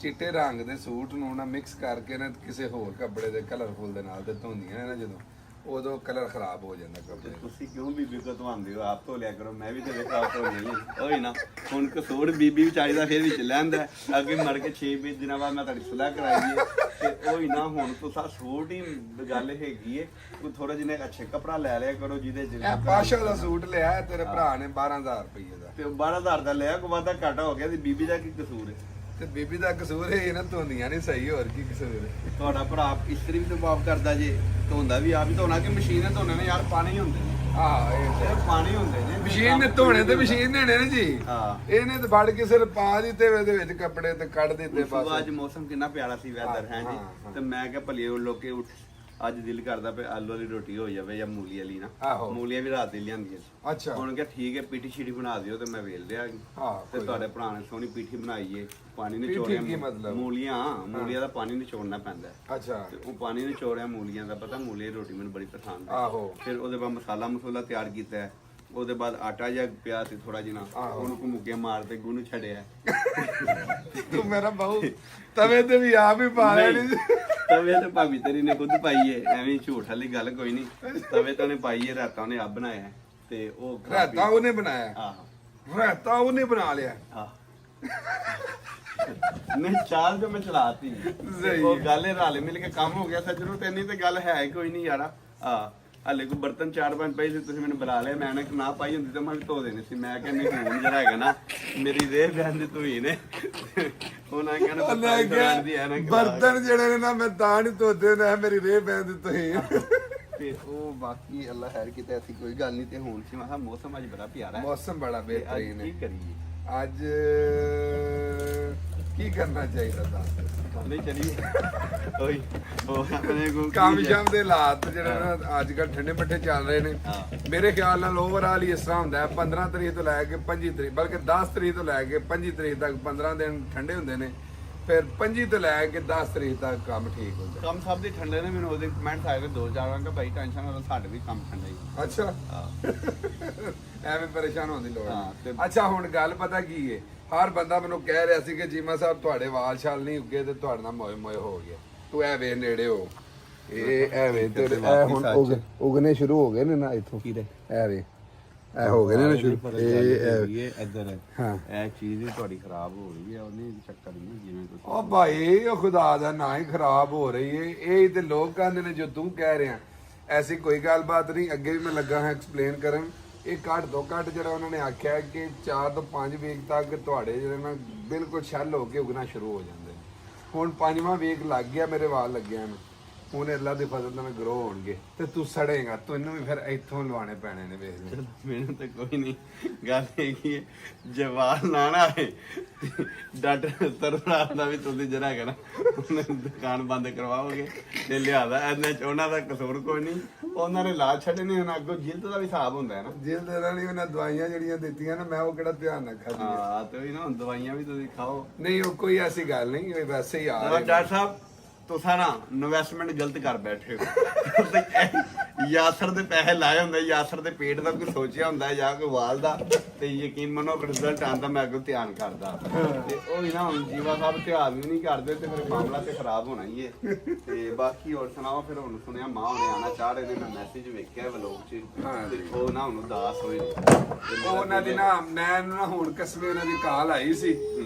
ਚਿੱਟੇ ਰੰਗ ਦੇ ਸੂਟ ਨੂੰ ਨਾ ਮਿਕਸ ਕਰਕੇ ਨਾ ਕਿਸੇ ਹੋਰ ਕੱਪੜੇ ਦੇ ਕਲਰਫੁਲ ਦੇ ਨਾਲ ਤੇ ਧੋਂਦੀਆਂ ਨੇ ਨਾ, ਜਦੋਂ ਉਦੋਂ ਕਲਰ ਖਰਾਬ ਹੋ ਜਾਂਦਾ ਕੱਪੜੇ ਦਾ। ਤੁਸੀਂ ਕਿਉਂ ਬੀਬੀ ਕੋ ਧਵਾਉਂਦੇ ਹੋ? ਆਪ ਧੋ ਲਿਆ ਕਰੋ, ਮੈਂ ਵੀ ਤੇ ਵੇਖਾ ਧੋ ਨਹੀਂ ਹੋਈ ਨਾ। ਹੁਣ ਕਸੂਰ ਬੀਬੀ ਵਿਚਾਰੀ ਦਾ ਫੇਰ ਵਿੱਚ ਲੈਂਦਾ, ਅੱਗੇ ਮਰ ਕੇ 6 ਦਿਨਾਂ ਬਾਅਦ ਮੈਂ ਤੁਹਾਡੀ ਸੁਲਾਹ ਕਰਾਈ ਹੈ ਤੇ ਉਹ ਹੀ ਨਾ। ਹੁਣ ਤੁਸੀਂ ਸੂਟ ਹੀ ਗੱਲ ਹੈਗੀ ਏ, ਕੋਈ ਥੋੜਾ ਜਿਹਾ ਅੱਛੇ ਕਪੜਾ ਲੈ ਲਿਆ ਕਰੋ ਜਿਹਦੇ ਇਹ ਪਾਸ਼ਾ ਦਾ ਸੂਟ ਲਿਆ ਤੇਰੇ ਭਰਾ ਨੇ 12000 ਰੁਪਏ ਦਾ, ਤੇ 12000 ਦਾ ਲਿਆ, ਕੋ ਵਾਦਾ ਘਾਟਾ ਹੋ ਗਿਆ ਤੇ ਬੀਬੀ ਦਾ ਕੀ ਕਸੂਰ ਹੈ? ਤੇ ਬੀਬੀ ਦਾ ਕਸੂਰ ਹੈ ਇਹਨਾਂ ਧੋਂਦੀਆਂ ਨਹੀਂ ਸਹੀ, ਹੋਰ ਕੀ ਕਸੂਰ ਹੈ? ਤੁਹਾਡਾ ਭਰਾ ਇਸਤਰੀ ਵੀ ਤਾਂ ਮਾਫ ਕਰਦਾ ਜੇ, ਧੋਂਦਾ ਵੀ ਆਪ ਹੀ ਧੋਣਾ ਕਿ ਮਸ਼ੀਨ ਨੇ ਧੋਣੇ ਨੇ ਯਾਰ? ਪਾਣੀ ਹੁੰਦੇ ਨੇ, ਇਹ ਤੇ ਪਾਣੀ ਹੁੰਦੇ ਨੇ, ਮਸ਼ੀਨ ਨੇ ਧੋਣੇ ਤੇ ਮਸ਼ੀਨ ਨੇ ਨੇ ਜੀ। ਹਾਂ। ਇਹਨੇ ਤੇ ਫੜ ਕੇ ਸਿਰ ਪਾ ਦਿੱਤੇ ਉਹਦੇ ਵਿੱਚ ਕੱਪੜੇ ਤੇ ਕੱਢ ਦਿੱਤੇ ਬਸ। ਅੱਜ ਮੌਸਮ ਕਿੰਨਾ ਪਿਆਰਾ ਸੀ, ਵੈਦਰ ਹੈ ਜੀ। ਤੇ ਮੈਂ ਕਿਹਾ ਭਲੇ ਉਹ ਲੋਕੇ ਉੱਠ, ਅੱਜ ਦਿਲ ਕਰਦਾ ਪਿਆ ਆਲੂ ਵਾਲੀ ਰੋਟੀ ਹੋ ਜਾਵੇ ਜਾਂ ਮੂਲੀ ਵਾਲੀ ਨਾ। ਆਹੋ। ਮੂਲੀਆਂ ਵੀ ਰਾਤ ਦੀ ਲਿਆਂਦੀਆਂ ਸੀ। ਅੱਛਾ। ਹੁਣ ਕਿਹਾ ਠੀਕ ਹੈ ਪੀਠੀ ਛੀੜੀ ਬਣਾ ਦਿਓ ਤੇ ਮੈਂ ਵੇਲ ਦਿਆ। ਹਾਂ, ਤੇ ਤੁਹਾਡੇ ਭਰਾ ਨੇ ਸੋਹਣੀ ਪੀਠੀ ਬਣਾਈਏ, ਪਾਣੀ ਪੀਠੀ ਨਿਚੋੜਿਆ ਕੀ ਮਤਲਬ? ਮੂਲੀਆਂ ਦਾ ਪਾਣੀ ਨਿਚੋੜਨਾ ਪੈਂਦਾ ਹੈ। ਅੱਛਾ। ਤੇ ਉਹ ਪਾਣੀ ਨਿਚੋੜਿਆ ਮੂਲੀਆਂ ਦਾ, ਪਤਾ ਮੂਲੀ ਦੀ ਰੋਟੀ ਮੈਨੂੰ ਬੜੀ ਪਸੰਦ ਹੈ। ਆਹੋ। ਫਿਰ ਉਹਦੇ ਬਾਅਦ ਮਸਾਲਾ ਤਿਆਰ ਕੀਤਾ ਹੈ। ਉਹਦੇ ਬਾਅਦ ਆਟਾ ਜਿਹਾ ਪਿਆ ਸੀ ਥੋੜਾ ਜਿਹਾ, ਉਹਨੂੰ ਘੁੰਮਕੇ ਮਾਰ ਤੇ ਗੁੰਨ ਛੱਡਿਆ। ਤੂੰ ਮੇਰਾ ਬਹੁ ਤਵੇ ਤੇ ਵੀ ਆਪ ਹੀ ਪਾ ਲਿਆ ਨਹੀਂ। ਤਵੇ ਤੇ ਭਾਬੀ ਤੇਰੀ ਨੇ ਖੁਦ ਪਾਈ ਏ, ਐਵੇਂ ਝੂਠ ਵਾਲੀ ਗੱਲ ਕੋਈ ਨਹੀਂ। ਤਵੇ ਤੇ ਉਹਨੇ ਪਾਈ ਏ, ਰਾਤਾਂ ਉਹਨੇ ਆਪ ਬਣਾਇਆ ਤੇ ਉਹ ਰਾਇਤਾ ਉਹਨੇ ਬਣਾਇਆ। ਆਹ ਰਾਇਤਾ ਉਹਨੇ ਬਣਾ ਲਿਆ। ਆਹ ਨਹੀਂ ਚਾਲ ਜੋ ਮੈਂ ਚਲਾਤੀ ਸਹੀ ਉਹ ਗੱਲ ਹੈ, ਰਲ ਮਿਲ ਕੇ ਕੰਮ ਹੋ ਗਿਆ ਸੱਜਣੋ। ਤੇ ਇੰਨੀ ਤੇ ਗੱਲ ਹੈ ਹੀ ਕੋਈ ਨਹੀਂ ਯਾਰਾ। ਹਲੇ ਕੋਈ ਬਰਤਨ 4-5 ਪਏ ਸੀ, ਤੁਸੀਂ ਮੈਨੂੰ ਬੁਲਾ ਲਿਆ, ਮੈਂ ਨਾ ਪਾਈ ਹੁੰਦੀ ਤਾਂ ਮੈਂ ਧੋ ਦੇਣੀ ਸੀ। ਮੈਂ ਕਹਿੰਦੀ ਹੁਣ ਜਿਹੜਾ ਹੈਗਾ ਨਾ ਮੇਰੀ ਰੇਹ ਬੈਨ ਦੀ ਧੂਈ ਨੇ, ਉਹਨਾਂ ਕਹਿੰਦਾ ਬਰਤਨ ਜਿਹੜੇ ਨੇ ਨਾ ਮੈਂ ਤਾਂ ਨਹੀਂ ਧੋਦੇ ਨਾ, ਮੇਰੀ ਰੇਹ ਬੈਨ ਦੀ ਤੁਸੀਂ। ਤੇ ਉਹ ਬਾਕੀ ਅੱਲਾ ਖੈਰ ਕੀਤਾ, ਐਸੀ ਕੋਈ ਗੱਲ ਨਹੀਂ। ਤੇ ਹੁਣ ਸੀ ਮੈਂ ਕਿਹਾ ਮੌਸਮ ਅੱਜ ਬੜਾ ਪਿਆਰਾ ਹੈ, ਮੌਸਮ ਬੜਾ ਬਿਹਤਰੀਨ ਹੈ। ਕੀ ਕਰੀਏ ਅੱਜ ਕੀ ਕਰਨਾ ਚਾਹੀਦਾ ਦੱਸ? ਨਹੀਂ ਚਲੀਏ ਓਏ ਉਹ ਆਪਣੇ ਕੋ ਕੰਮ ਸ਼ਾਮ ਦੇ ਹਾਲਾਤ ਜਿਹੜੇ ਨਾ ਅੱਜ ਕੱਲ ਠੰਡੇ ਮੱਠੇ ਚੱਲ ਰਹੇ ਨੇ, ਮੇਰੇ ਖਿਆਲ ਨਾਲ ਓਵਰਆਲ ਹੀ ਇਸ ਤਰ੍ਹਾਂ ਹੁੰਦਾ ਹੈ 15 ਤਰੀਕ ਤੋਂ ਲੈ ਕੇ 25 ਤਰੀਕ, ਬਲਕਿ 10 ਤਰੀਕ ਤੋਂ ਲੈ ਕੇ 25 ਤਰੀਕ ਤੱਕ 15 ਦਿਨ ਠੰਡੇ ਹੁੰਦੇ ਨੇ, ਫਿਰ 25 ਤੋਂ ਲੈ ਕੇ 10 ਤਰੀਕ ਤੱਕ ਕੰਮ ਠੀਕ ਹੁੰਦਾ। ਕੰਮ ਸਭ ਦੇ ਠੰਡੇ ਨੇ। ਮੈਨੂੰ ਉਹਦੇ ਕਮੈਂਟਸ ਆਏ ਨੇ 2-4 ਵਾਰ ਕਿ ਭਾਈ ਟੈਨਸ਼ਨ ਨਾ ਲਓ, ਸਾਡੇ ਵੀ ਕੰਮ ਠੰਡਾ ਹੀ। ਅੱਛਾ। ਐਵੇਂ ਪਰੇਸ਼ਾਨ ਹੋਣ ਦੀ ਲੋੜ ਹਾਂ, ਨਹੀਂ। ਅੱਛਾ ਹੁਣ ਗੱਲ ਪਤਾ ਕੀ ਹੈ, ਹਰ ਬੰਦਾ ਮੈਨੂੰ ਕਹਿ ਰਿਹਾ ਸੀ ਕਿ ਜੀਮਾ ਸਾਹਿਬ ਤੁਹਾਡੇ ਵਾਲ ਛਾਲ ਨਹੀਂ ਉੱਗੇ ਤੇ ਤੁਹਾਡੇ ਨਾਲ ਮੋਏ ਮੋਏ ਹੋ ਗਿਆ। ਤੂੰ ਐ ਵੇ ਨੇੜੇ ਹੋ, ਇਹ ਐਵੇਂ ਤੇਰੇ ਐ ਹੁਣ ਉਗਨੇ ਸ਼ੁਰੂ ਹੋ ਗਏ ਨੇ ਨਾ ਇੱਥੋਂ। ਐ ਵੇ ਐ ਹੋ ਗਏ ਨੇ ਨਾ ਸ਼ੁਰੂ। ਇਹ ਇੱਧਰ ਹੈ। ਹਾਂ ਇਹ ਚੀਜ਼ ਹੀ ਤੁਹਾਡੀ ਖਰਾਬ ਹੋ ਰਹੀ ਹੈ, ਉਹਨੇ ਚੱਕਰ ਨਹੀਂ ਜਿਵੇਂ ਤੁਸੀਂ। ਉਹ ਭਾਈ ਉਹ ਖੁਦਾ ਦਾ ਨਾ ਹੀ ਖਰਾਬ ਹੋ ਰਹੀ ਏ, ਇਹ ਤੇ ਲੋਕ ਕਹਿੰਦੇ ਨੇ ਜੋ ਤੂੰ ਕਹਿ ਰਿਹਾ। ਐਸੀ ਕੋਈ ਗੱਲਬਾਤ ਨਹੀਂ, ਅੱਗੇ ਵੀ ਮੈਂ ਲੱਗਾ ਹਾਂ ਐਕਸਪਲੇਨ ਕਰਨ। ਇਹ ਘੱਟ ਤੋਂ ਘੱਟ ਜਿਹੜਾ ਉਹਨਾਂ ਨੇ ਆਖਿਆ ਕਿ 4 ਤੋਂ 5 ਵੀਕ ਤੱਕ ਤੁਹਾਡੇ ਜਿਹੜੇ ਨਾ ਬਿਲਕੁਲ ਛੱਲ ਹੋ ਕੇ ਉਗਣਾ ਸ਼ੁਰੂ ਹੋ ਜਾਂਦੇ। ਹੁਣ 5ਵਾਂ ਵੀਕ ਲੱਗ ਗਿਆ ਮੇਰੇ ਵਾਲ ਲੱਗਿਆ ਨੂੰ, ਹੁਣ ਅੱਲਾ ਦੇ ਫਜ਼ਲ ਨਾਲ ਗਰੋ ਹੋਣਗੇ ਤੇ ਤੂੰ ਸੜੇਗਾ। ਤੈਨੂੰ ਵੀ ਫਿਰ ਇੱਥੋਂ ਲਵਾਣੇ ਪੈਣੇ ਨੇ। ਵੇਖ ਲੈ ਮੈਨੂੰ ਤਾਂ ਕੋਈ ਨਹੀਂ ਗੱਲ ਹੈਗੀ ਹੈ, ਜੇ ਵਾਲ ਨਾ ਨਾ ਆਏ ਡਾਕਟਰ ਸਰਵਰਾਜ ਦਾ ਵੀ ਤੁਸੀਂ ਜਰਾ ਹੈਗਾ ਨਾ ਉਹਨੇ ਦੁਕਾਨ ਬੰਦ ਕਰਵਾਓਗੇ ਤੇ ਲਿਆਦਾ ਇਹਨੇ ਚ ਉਹਨਾਂ ਦਾ ਕਸੂਰ ਕੋਈ ਨਹੀਂ, ਉਹਨਾਂ ਨੇ ਲਾ ਛੱਡੇ ਨੇ। ਹੁਣ ਅੱਗੋਂ ਜਿਲਦ ਦਾ ਵੀ ਹਿਸਾਬ ਹੁੰਦਾ ਹੈ ਨਾ, ਜਿਲਦ ਦਾ ਨਹੀਂ। ਉਹਨਾਂ ਦਵਾਈਆਂ ਜਿਹੜੀਆਂ ਦਿੱਤੀਆਂ ਨਾ ਮੈਂ ਉਹ ਕਿਹੜਾ ਧਿਆਨ ਨਾਲ ਖਾਧੀ। ਹਾਂ ਤੇ ਉਹ ਨਾ ਦਵਾਈਆਂ ਵੀ ਤੁਸੀਂ ਖਾਓ। ਨਹੀਂ ਉਹ ਕੋਈ ਐਸੀ ਗੱਲ ਨਹੀਂ, ਇਹ ਵੈਸੇ ਹੀ ਆ ਡਾਕਟਰ ਸਾਹਿਬ ਤੁਸੀਂ ਨਾ ਇਨਵੈਸਟਮੈਂਟ ਗਲਤ ਕਰ ਬੈਠੇ ਹੋ। ਯਾਸਰ ਦੇ ਪੈਸੇ ਲਾਏ ਹੁੰਦੇ, ਯਾਸਰ ਦੇ ਪੇਟ ਦਾ ਕੋਈ ਸੋਚਿਆ ਹੁੰਦਾ ਜਾਂ ਕੋਈ ਵਾਲ ਦਾ, ਤੇ ਯਕੀਨ ਮੰਨੋ ਰਿਜ਼ਲਟ ਆਉਂਦਾ ਮੈਂ ਅੱਗੋਂ ਧਿਆਨ ਕਰਦਾ। ਤੇ ਉਹ ਵੀ ਨਾ ਹੁਣ ਜੀਵਾ ਸਾਹਿਬ ਧਿਆਨ ਵੀ ਨਹੀਂ ਕਰਦੇ ਤੇ ਫਿਰ ਮਾਮਲਾ ਤੇ ਖਰਾਬ ਹੋਣਾ ਹੀ ਹੈ। ਤੇ ਬਾਕੀ ਹੋਰ ਸੁਣਾਓ। ਫਿਰ ਹੁਣ ਸੁਣਿਆ ਮਾਂ ਹੁਣੇ ਆਣਾ ਚਾਹ ਰਹੇ ਨੇ, ਮੈਂ ਮੈਸੇਜ ਵੇਖਿਆ ਵਲੋਗ 'ਚ, ਤੇ ਉਹ ਨਾ ਹੁਣ ਉਦਾਸ ਹੋਏ। ਉਹਨਾਂ ਦੀ ਨਾ ਮੈਂ ਨਾ ਹੁਣ ਕਸਮੇ ਉਹਨਾਂ ਦੀ ਕਾਲ ਆਈ ਸੀ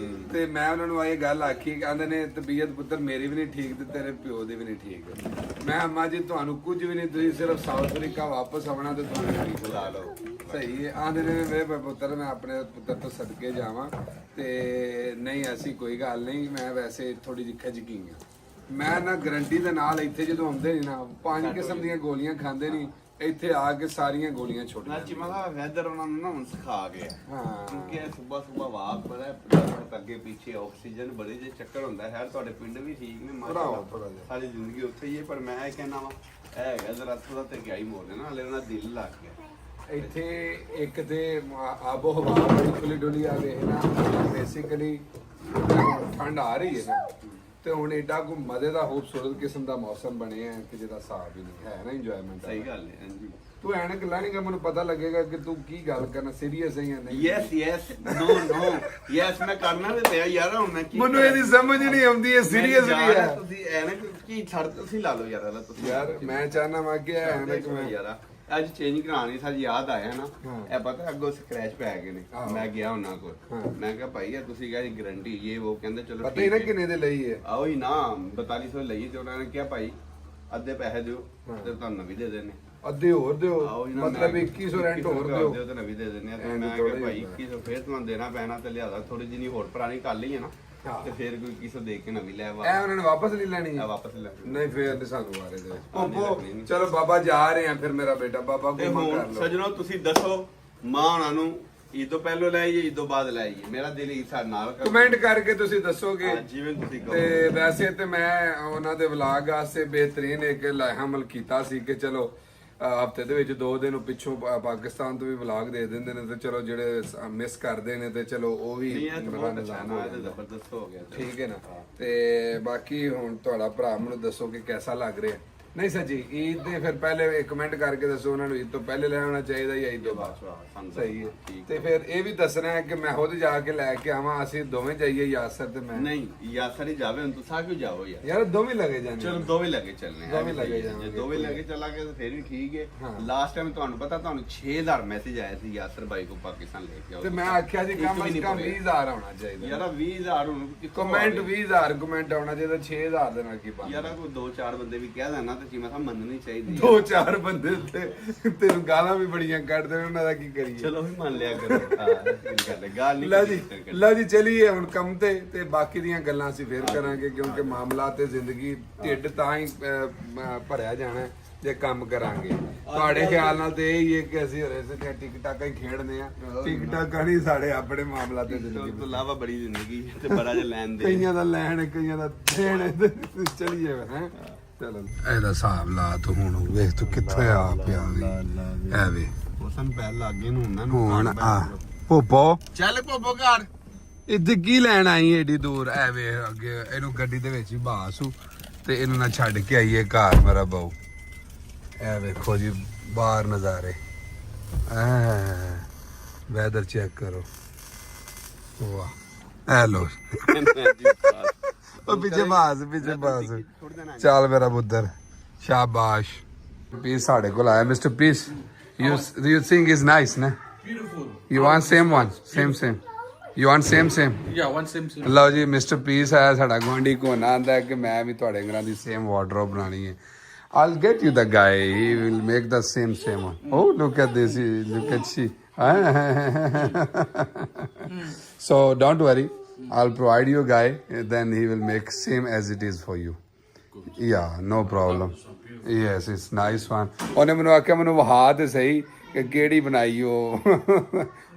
ਤੇ ਮੈਂ ਉਹਨਾਂ ਨੂੰ ਇਹ ਗੱਲ ਆਖੀ, ਕਹਿੰਦੇ ਨੇ ਤਬੀਅਤ ਪੁੱਤਰ ਮੇਰੀ ਵੀ ਨਹੀਂ ਠੀਕ ਤੇ ਤੇਰੇ ਪਿਓ ਦੀ ਵੀ ਨਹੀਂ ਠੀਕ। ਮੈਂ ਅੰਮਾ ਜੀ ਤੁਹਾਨੂੰ ਕੁਝ ਵੀ ਨਹੀਂ, ਤੁਸੀਂ ਸਿਰਫ ਸਾਊਥ ਅਫਰੀਕਾ ਵਾਪਸ ਆਉਣਾ ਤੇ ਤੁਹਾਨੂੰ ਠੀਕ ਲਾ ਲਓ। ਸਹੀ ਹੈ। ਆਂਦੇ ਨੇ ਮੇਰੇ ਪੁੱਤਰ ਮੈਂ ਆਪਣੇ ਪੁੱਤਰ ਤੋਂ ਸਦਕੇ ਜਾਵਾਂ ਤੇ ਨਹੀਂ ਐਸੀ ਕੋਈ ਗੱਲ ਨਹੀਂ। ਮੈਂ ਵੈਸੇ ਥੋੜੀ ਜਿਹੀ ਖਿਜਕੀ ਆ। ਮੈਂ ਨਾ ਗਰੰਟੀ ਦੇ ਨਾਲ ਇੱਥੇ ਜਦੋਂ ਆਉਂਦੇ ਨੇ ਨਾ 5 ਕਿਸਮ ਦੀਆਂ ਗੋਲੀਆਂ ਖਾਂਦੇ ਨਹੀਂ, ਇੱਥੇ ਆ ਕੇ ਸਾਰੀਆਂ ਗੋਲੀਆਂ ਛੁੱਟ ਨਾ ਚਿਮਾ ਦਾ ਵੈਦਰ ਉਹਨਾਂ ਨੂੰ ਨਾ ਹੁਣ ਸਿਖਾ ਗਿਆ। ਹਾਂ ਕਿਉਂਕਿ ਸਵੇਰ ਵਾਕ ਬੜਾ ਅੱਗੇ ਪਿੱਛੇ ਆਕਸੀਜਨ ਬੜੇ ਜੇ ਚੱਕਰ ਹੁੰਦਾ ਹੈ। ਤੁਹਾਡੇ ਪਿੰਡ ਵੀ ਠੀਕ ਨੇ ਮਾਸ਼ਾਅੱਲਾ, ਸਾਰੀ ਜ਼ਿੰਦਗੀ ਉੱਥੇ ਹੀ ਹੈ। ਪਰ ਮੈਂ ਇਹ ਕਹਿਣਾ ਵਾ ਇਹ ਹੈਗਾ ਜ਼ਰਾ ਥੋੜਾ ਤੇ ਗਿਆ ਹੀ ਮੋੜ ਨਾ, ਹਲੇ ਉਹਨਾਂ ਦਿਲ ਲੱਗ ਗਿਆ। ਇੱਥੇ ਇੱਕ ਤੇ ਆਬੋ ਹਵਾ ਬੜੀ ਖੁੱਲੀ ਡੁੱਲੀ ਆ ਗਈ ਨਾ ਬੇਸਿਕਲੀ ਠੰਡ ਆ ਰਹੀ ਹੈ ਨਾ ਤੇ ਹੁਣ ਏਡਾ ਕੋ ਮਜ਼ੇ ਦਾ ਖੂਬਸੂਰਤ ਕਿਸਮ ਦਾ ਮੌਸਮ ਬਣਿਆ ਕਿ ਜਿਹਦਾ ਹਿਸਾਬ ਹੀ ਨਹੀਂ ਹੈ ਨਾ ਇੰਜੋਇਮੈਂਟ ਸਹੀ ਗੱਲ ਹੈ ਹਾਂਜੀ ਤੂੰ ਐਨਕ ਲਾਣੀਗਾ ਮੈਨੂੰ ਪਤਾ ਲੱਗੇਗਾ ਕਿ ਤੂੰ ਕੀ ਗੱਲ ਕਰਨਾ ਸੀਰੀਅਸ ਹੈ ਜਾਂ ਨਹੀਂ ਯੈਸ ਨੋ ਯੈਸ ਮੈਂ ਕਰਨਾ ਤੇ ਪਿਆ ਯਾਰ ਹੁਣ ਮੈਂ ਕੀ ਮੈਨੂੰ ਇਹਦੀ ਸਮਝ ਨਹੀਂ ਆਉਂਦੀ ਇਹ ਸੀਰੀਅਸ ਵੀ ਹੈ ਤੁਸੀਂ ਐਨਕ ਕੀ ਛੱਡ ਤੁਸੀਂ ਲਾ ਲਓ ਯਾਰ ਤੁਸੀਂ ਯਾਰ ਮੈਂ ਚਾਹਨਾ ਮੈਂ ਕਿ ਐਨਕ ਮੈਂ ਯਾਰ ਅੱਜ ਚੇਂਜ ਕਰਾਣੀ ਸਾਡੀ ਯਾਦ ਆਇਆ ਨਾ ਇਹ ਪਤਾ ਅੱਗੋਂ ਸਕ੍ਰੈਚ ਪੈ ਗਏ ਨੇ ਮੈਂ ਗਿਆ ਉਹਨਾਂ ਕੋਲ ਮੈਂ ਕਿਹਾ ਭਾਈ ਇਹ ਤੁਸੀਂ ਕਹੇ ਗਾਰੰਟੀ ਇਹ ਉਹ ਕਹਿੰਦੇ ਚਲੋ ਪਤਾ ਹੀ ਨਾ ਕਿੰਨੇ ਦੇ ਲਈ ਹੈ ਆਓ ਹੀ ਨਾ 4200 ਲਈ ਤੇ ਉਹਨਾਂ ਨੇ ਕਿਹਾ ਭਾਈ ਅੱਧੇ ਪੈਸੇ ਦਿਓ ਤੇ ਤੁਹਾਨੂੰ ਨਵੀਂ ਦੇ ਦੇਣੇ ਅੱਧੇ ਹੋਰ ਦਿਓ ਆਓ ਹੀ ਨਾ ਮਤਲਬ 2100 ਰੈਂਟ ਹੋਰ ਦਿਓ ਤੇ ਨਵੀਂ ਦੇ ਦਿੰਦੇ ਆ ਤੇ ਮੈਂ ਕਿਹਾ ਭਾਈ 2100 ਫੇਰ ਤੁਹਾਨੂੰ ਦੇਣਾ ਪੈਣਾ ਤੇ ਲਿਆਦਾ ਥੋੜੀ ਜਿਹੀ ਹੋਰ ਪੁਰਾਣੀ ਕਰ ਲਈ ਹੈ ਨਾ ਤੇ ਫੇਰ ਕੋਈ 2100 ਦੇ ਕੇ ਨਵੀਂ ਲੈ ਐ ਉਹਨਾਂ ਨੇ ਵਾਪਸ ਲੈ ਲੈਣੀ ਹੈ ਵਾਪਸ ਲੈ ਨਹੀਂ ਫੇਰ ਨਹੀਂ ਸਾਨੂੰ ਮਾਰੇ ਦੇ ਪੋਪੋ ਚਲੋ ਬਾਬਾ ਜਾ ਰਹੇ ਆ ਫਿਰ ਮੇਰਾ ਬੇਟਾ ਬਾਬਾ ਤੇ ਗੁਮਾ ਕਰ ਹੁਣ ਲਓ ਸਜਣੋ ਤੁਸੀਂ ਦੱਸੋ ਮਾਂ ਉਹਨਾਂ ਨੂੰ ਈਦ ਤੋਂ ਪਹਿਲਾਂ ਲੈ ਆਈਏ ਈਦ ਤੋਂ ਬਾਅਦ ਲੈ ਆਈਏ ਮੇਰਾ ਦਿਲ ਈਦ ਸਾਡੇ ਨਾਲ ਕਰ ਕਮੈਂਟ ਕਰਕੇ ਤੁਸੀਂ ਦੱਸੋਗੇ ਜਿਵੇਂ ਤੁਸੀਂ ਕਹੋ ਤੇ ਵੈਸੇ ਤੇ ਮੈਂ ਉਹਨਾਂ ਦੇ ਵਲੌਗ ਵਾਸਤੇ ਬਿਹਤਰੀਨ ਇੱਕ ਲਾਹਮਲ ਕੀਤਾ ਸੀ ਕਿ ਚਲੋ ਹਫਤੇ ਦੇ ਵਿੱਚ 2 ਦਿਨ ਪਿੱਛੋਂ ਪਾਕਿਸਤਾਨ ਤੋਂ ਵੀ ਵਲੌਗ ਦੇ ਦਿੰਦੇ ਨੇ ਤੇ ਚਲੋ ਜਿਹੜੇ ਮਿਸ ਕਰਦੇ ਨੇ ਤੇ ਚਲੋ ਉਹ ਵੀ ਮੇਰਾ ਨਿਜ਼ਾਮ ਹੋ ਜਾਂਦਾ। ਜ਼ਬਰਦਸਤ ਹੋ ਗਿਆ ਠੀਕ ਹੈ ਨਾ ਤੇ ਬਾਕੀ ਹੁਣ ਤੁਹਾਡਾ ਭਰਾ ਮੈਨੂੰ ਦੱਸੋ ਕਿ ਕਿਹਦਾ ਲੱਗ ਰਿਹਾ ਨਹੀਂ ਸੱਚੀ ਈਦ ਦੇ ਫਿਰ ਪਹਿਲੇ ਕਮੈਂਟ ਕਰਕੇ ਦੱਸੋ ਉਹਨਾਂ ਨੂੰ ਈਦ ਤੋਂ ਪਹਿਲੇ ਲੈ ਆਉਣਾ ਚਾਹੀਦਾ ਜਾਂ ਈਦ ਤੋਂ ਬਾਅਦ ਸਹੀ ਹੈ ਤੇ ਫਿਰ ਇਹ ਵੀ ਦੱਸਣਾ ਹੈ ਕਿ ਮੈਂ ਖੁਦ ਜਾ ਕੇ ਲੈ ਕੇ ਆਵਾਂ ਅਸੀਂ ਦੋਵੇਂ ਜਾਈਏ ਯਾਸਰ ਤੇ ਮੈਂ ਨਹੀਂ ਯਾਸਰ ਹੀ ਜਾਵੇ ਹੁਣ ਤੁਸੀਂ ਕਿਉਂ ਜਾਓ ਯਾਰ ਦੋਵੇਂ ਲੱਗੇ ਜਾਣੇ ਚਲੋ ਦੋਵੇਂ ਲੱਗੇ ਚੱਲਨੇ ਦੋਵੇਂ ਲੱਗੇ ਜਾਵਾਂਗੇ। ਜੇ ਦੋਵੇਂ ਲੱਗੇ ਚੱਲਾਂਗੇ ਤਾਂ ਫੇਰ ਵੀ ਠੀਕ ਹੈ ਲਾਸਟ ਟਾਈਮ ਤੁਹਾਨੂੰ ਪਤਾ ਤੁਹਾਨੂੰ 6000 ਮੈਸੇਜ ਆਇਆ ਸੀ ਯਾਸਰ ਬਾਈ ਕੋ ਪਾਕਿਸਤਾਨ ਲੈ ਕੇ ਆਓ ਤੇ ਮੈਂ ਆਖਿਆ ਸੀ ਕਮ ਸੇ ਕਮ 20000 ਆਉਣਾ ਚਾਹੀਦਾ ਯਾਰ 20000 ਹੁਣ ਕਿੱਥੋਂ ਕਮੈਂਟ 20000 ਕਮੈਂਟ ਆਉਣਾ ਚਾਹੀਦਾ 6000 ਦੇ ਨਾਲ ਕੀ ਬਣਦਾ ਯਾਰ ਕੋਈ 2-4 ਬੰਦੇ ਵੀ ਕਹਿ ਦੇਣਾ ਤੇ ਜਿਵੇਂ ਤਾਂ ਮੰਨਣੀ ਚਾਹੀਦੀ 2-4 ਬੰਦੇ ਤੇ ਤੈਨੂੰ ਗਾਲਾਂ ਵੀ ਬੜੀਆਂ ਕੱਢਦੇ ਨੇ ਉਹਨਾਂ ਦਾ ਕੀ ਕਰੀਏ ਚਲੋ ਵੀ ਮੰਨ ਲਿਆ ਕਰੋ ਹਾਂ ਗੱਲ ਨਹੀਂ ਲੈ ਜੀ ਚਲੀਏ ਹੁਣ ਕੰਮ ਤੇ ਬਾਕੀ ਦੀਆਂ ਗੱਲਾਂ ਅਸੀਂ ਫੇਰ ਕਰਾਂਗੇ ਕਿਉਂਕਿ ਮਾਮਲਾ ਤੇ ਜ਼ਿੰਦਗੀ ਢਿੱਡ ਤਾਂ ਹੀ ਭਰਿਆ ਜਾਣਾ ਜੇ ਕੰਮ ਕਰਾਂਗੇ ਤੁਹਾਡੇ ਖਿਆਲ ਨਾਲ ਤੇ ਇਹ ਹੀ ਹੈ ਕਿ ਅਸੀਂ ਹਰੇ ਸੇ ਟਿਕਟਾਕਾਂ ਹੀ ਖੇਡਦੇ ਆ ਟਿਕਟਾਕਾਂ ਨਹੀਂ ਸਾਡੇ ਆਪਣੇ ਮਾਮਲਾ ਤੇ ਜ਼ਿੰਦਗੀ ਤੋਂ ਇਲਾਵਾ ਬੜੀ ਜ਼ਿੰਦਗੀ ਤੇ ਬੜਾ ਜਿਹਾ ਲੈਣ ਦੇ ਕਈਆਂ ਦਾ ਲੈਣ ਕਈਆਂ ਦਾ ਦੇਣ ਚਲੀਏ ਹੈ ਚਲੋ ਇਹਦਾ ਹਿਸਾਬ ਲਾ ਤੂੰ ਹੁਣ ਵੇਖ ਤੂੰ ਕਿੱਥੇ ਆ ਪਿਆ ਐ ਵੇ ਮੌਸਮ ਪੈ ਲੱਗੇ ਨੂੰ ਉਹਨਾਂ ਹੁਣ ਆ ਪੋਪੋ ਚੱਲ ਪੋਪੋ ਘਰ ਇੱਥੇ ਕੀ ਲੈਣ ਆਈ ਏਡੀ ਦੂਰ ਐ ਵੇ ਅੱਗੇ ਇਹਨੂੰ ਗੱਡੀ ਦੇ ਵਿੱਚ ਹੀ ਬਾਸੂ ਤੇ ਇਹਨੂੰ ਨਾ ਛੱਡ ਕੇ ਆਈਏ ਘਰ ਮੇਰਾ ਬਾਊ ਐ ਵੇਖੋ ਜੀ ਬਾਹਰ ਨਜ਼ਾਰੇ ਵੈਦਰ ਚੈੱਕ ਕਰੋ ਵਾਹ ਐ ਲੋ ਉਹ ਪਿੱਛੇ ਬਾਸ ਚੱਲ ਮੇਰਾ ਪੁੱਤਰ ਸ਼ਾਬਾਸ਼ ਪੀਸ ਸਾਡੇ ਕੋਲ ਆਇਆ mister piece you think is nice na Beautiful. you want same one same you want same Yeah, one same. ਲਓ ਜੀ ਮਿਸਟਰ ਪੀਸ ਆਇਆ ਸਾਡਾ ਗੁਆਂਢੀ ਕੋਨਾ ਆਂਦਾ ਕਿ ਮੈਂ ਵੀ ਤੁਹਾਡੇ ਘਰਾਂ ਦੀ ਸੇਮ ਵਾਰਡਰੋਬ ਬਣਾਣੀ ਹੈ I'll get you the guy he will make the same one oh look at this look at she so don't worry I'll provide you a guy then he will make same as it is for you yeah no problem yes it's nice one ਉਹਨੇ ਮੈਨੂੰ ਆਖਿਆ ਮੈਨੂੰ ਵਹਾ ਤੇ ਸਹੀ ਕਿ ਕਿਹੜੀ ਬਣਾਈ ਉਹ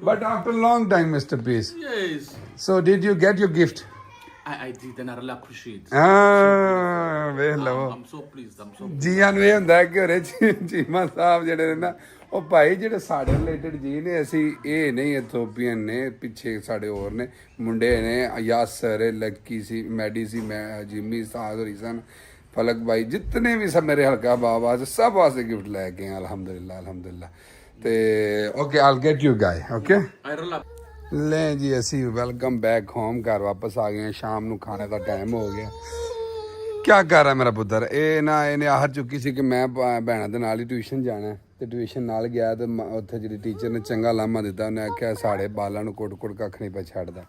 but after long time Mr. Peace Yes. so did you get your gift I did, and I really appreciate it. ਵੇਖ ਲਓ I'm so pleased. I'm so ਜੀਆਂ ਨੂੰ ਇਹ ਹੁੰਦਾ ਹੈ ਕਿ ਹੋਰੇ ਚੀਮਾ ਸਾਹਿਬ ਜਿਹੜੇ ਨੇ ਨਾ ਉਹ ਭਾਈ ਜਿਹੜੇ ਸਾਡੇ ਰਿਲੇਟਡ ਜੀ ਨੇ ਅਸੀਂ ਇਹ ਨਹੀਂ ਇਥੋਪੀਅਨ ਨੇ ਪਿੱਛੇ ਸਾਡੇ ਹੋਰ ਨੇ ਮੁੰਡੇ ਨੇ ਯਾਸਰ ਲੱਕੀ ਸੀ ਮੈਡੀ ਸੀ ਮੈਂ ਜਿਮੀ ਸਾਦ ਹੋਰੀ ਸਨ ਫਲਕ ਭਾਈ ਜਿਤਨੇ ਵੀ ਸਭ ਮੇਰੇ ਹਲਕਾ ਬਾਬਾ ਸਭ ਵਾਸਤੇ ਗਿਫਟ ਲੈ ਕੇ ਆਏ ਅਲਹਮਦੁਲਿਲਾ ਤੇ ਓਕੇ ਆਲ ਗੈਟ ਯੂ ਗਾਈ ਓਕੇ I really ਲੈ ਜੀ ਅਸੀਂ ਵੈਲਕਮ ਬੈਕ ਹੋਮ ਘਰ ਵਾਪਸ ਆ ਗਏ ਸ਼ਾਮ ਨੂੰ ਖਾਣੇ ਦਾ ਟਾਈਮ ਹੋ ਗਿਆ ਕੀ ਕਰ ਰਿਹਾ ਮੇਰਾ ਪੁੱਤਰ ਇਹਨੇ ਆਹਰ ਚੁੱਕੀ ਸੀ ਕਿ ਮੈਂ ਭੈਣਾਂ ਦੇ ਨਾਲ ਹੀ ਟਿਊਸ਼ਨ ਜਾਣਾ ਤੇ ਟਿਊਸ਼ਨ ਨਾਲ ਗਿਆ ਤੇ ਉੱਥੇ ਜਿਹੜੀ ਟੀਚਰ ਨੇ ਚੰਗਾ ਲਾਮਾ ਦਿੱਤਾ ਉਹਨੇ ਆਖਿਆ ਸਾਡੇ ਬਾਲਾਂ ਨੂੰ ਕੁੱਟ ਕੱਖ ਨਹੀਂ ਪਾ ਛੱਡਦਾ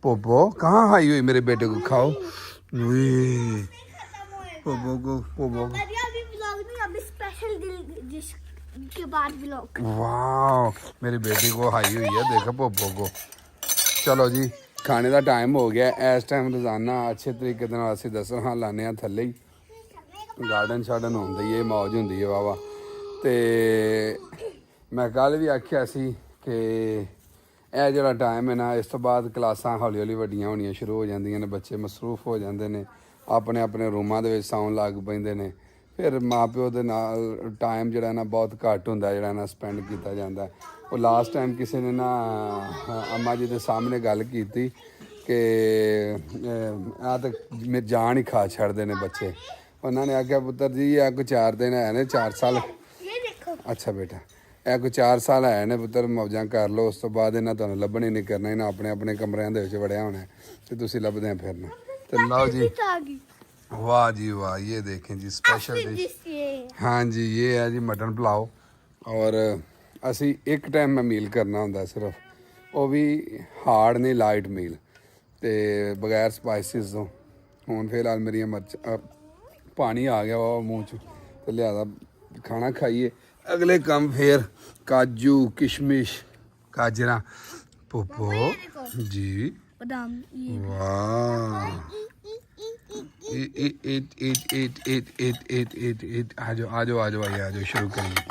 ਪੋਪੋ ਕਹਾਂ ਆਈ ਹੋਈ ਮੇਰੇ ਬੇਟੇ को खाओ पोपो अभी व्लॉग नहीं अभी स्पेशल डिश के बाद व्लॉग वाह मेरी बेटी को हाई हुई है देखो पोपो को चलो जी खाने का टाइम हो गया इस टाइम रोजाना अच्छे तरीके ਨਾਲ ਅਸੀਂ ਦਸਰ ਹਾਂ ਲਾਣੇ ਆ ਥੱਲੇ ਹੀ ਗਾਰਡਨ ਸ਼ਾਰਡਨ ਹੁੰਦਾ ਹੀ ਇਹ ਮੌਜ ਹੁੰਦੀ ਹੈ ਵਾਵਾ ਤੇ ਮੈਂ ਕੱਲ ਵੀ ਆਖਿਆ ਸੀ ਕਿ ਇਹ ਜਿਹੜਾ ਟਾਈਮ ਹੈ ਨਾ ਇਸ ਤੋਂ ਬਾਅਦ ਕਲਾਸਾਂ ਹੌਲੀ ਹੌਲੀ ਵੱਡੀਆਂ ਹੋਣੀਆਂ ਸ਼ੁਰੂ ਹੋ ਜਾਂਦੀਆਂ ਨੇ ਬੱਚੇ ਮਸਰੂਫ ਹੋ ਜਾਂਦੇ ਨੇ ਆਪਣੇ ਆਪਣੇ ਰੂਮਾਂ ਦੇ ਵਿੱਚ ਸੌਣ ਲੱਗ ਪੈਂਦੇ ਨੇ ਫਿਰ ਮਾਪਿਓ ਦੇ ਨਾਲ ਟਾਈਮ ਜਿਹੜਾ ਨਾ ਬਹੁਤ ਘੱਟ ਹੁੰਦਾ ਜਿਹੜਾ ਨਾ ਸਪੈਂਡ ਕੀਤਾ ਜਾਂਦਾ। ਉਹ ਲਾਸਟ ਟਾਈਮ ਕਿਸੇ ਨੇ ਨਾ ਅੰਮਾ ਜੀ ਦੇ ਸਾਹਮਣੇ ਗੱਲ ਕੀਤੀ ਕਿ ਆ ਤਾਂ ਮੇਰੀ ਜਾਨ ਹੀ ਖਾ ਛੱਡਦੇ ਨੇ ਬੱਚੇ। ਉਹਨਾਂ ਨੇ ਆਖਿਆ ਪੁੱਤਰ ਜੀ ਇਹ ਕੋਈ 4 ਦਿਨ ਹੈ ਨੇ 4 ਸਾਲ। ये देखो ਅੱਛਾ ਬੇਟਾ ਇਹ ਕੋਈ 4 ਸਾਲ ਹੈ ਨੇ ਪੁੱਤਰ, ਮੌਜਾਂ ਕਰ ਲਓ, ਉਸ ਤੋਂ ਬਾਅਦ ਇਹਨਾਂ ਤੁਹਾਨੂੰ ਲੱਭਣ ਹੀ ਨਹੀਂ ਕਰਨਾ, ਇਹਨਾਂ ਆਪਣੇ ਆਪਣੇ ਕਮਰਿਆਂ ਦੇ ਵਿੱਚ ਵੜਿਆ ਹੋਣਾ ਤੇ ਤੁਸੀਂ ਲੱਭਦੇ ਫਿਰਨਾ। ਤੇ ਲਓ ਜੀ आगी वाह जी वाह, ये देखें जी स्पेशल डिश। ये हाँ जी ये है जी मटन पुलाव। और ਅਸੀਂ ਇੱਕ ਟਾਈਮ ਮੈਂ ਮੀਲ ਕਰਨਾ ਹੁੰਦਾ ਸਿਰਫ, ਉਹ ਵੀ ਹਾਰਡ ਨਹੀਂ, ਲਾਈਟ ਮੀਲ ਤੇ ਬਗੈਰ ਸਪਾਈਸਿਸ ਤੋਂ। ਹੁਣ ਫਿਲਹਾਲ ਮੇਰੀਆਂ ਪਾਣੀ ਆ ਗਿਆ ਵਾ ਮੂੰਹ 'ਚ ਤੇ ਲਿਆਦਾ ਖਾਣਾ ਖਾਈਏ। ਅਗਲੇ ਕੰਮ ਫੇਰ ਕਾਜੂ ਕਿਸ਼ਮਿਸ਼ ਗਾਜਰਾਂ ਪੋਪੋ ਜੀ बादाम ये वाह आ जाओ भाई आ जाओ, शुरू करेंगे।